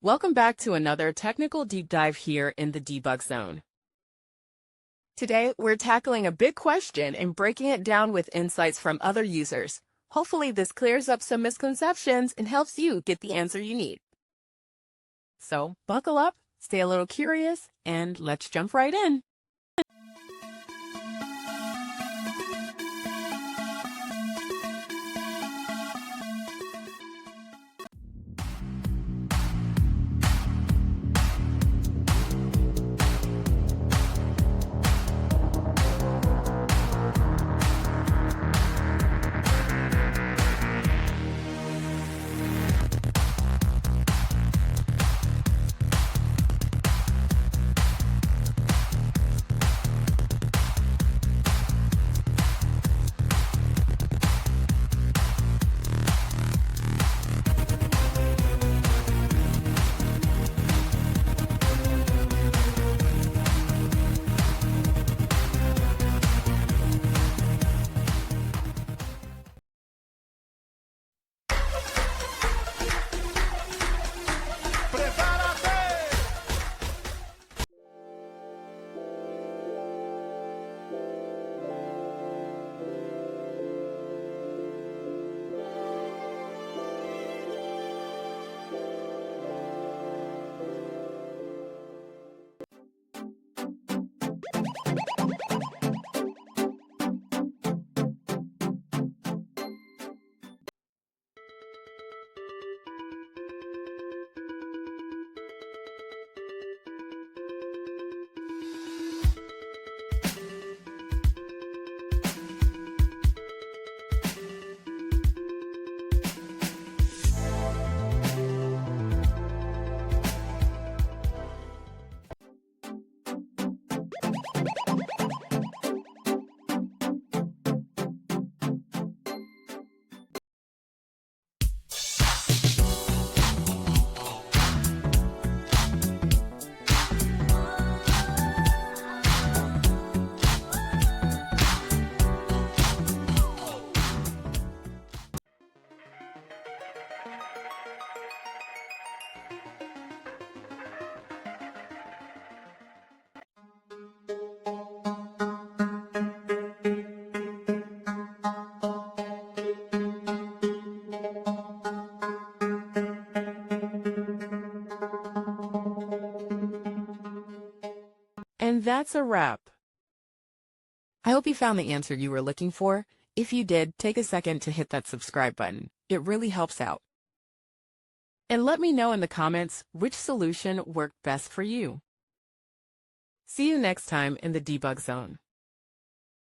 Welcome back to another technical deep dive here in the debug zone. Today, we're tackling a big question and breaking it down with insights from other users. Hopefully, this clears up some misconceptions and helps you get the answer you need. So, buckle up, stay a little curious, and let's jump right in. And that's a wrap. I hope you found the answer you were looking for. If you did, take a second to hit that subscribe button. It really helps out. And let me know in the comments which solution worked best for you. See you next time in the debug zone.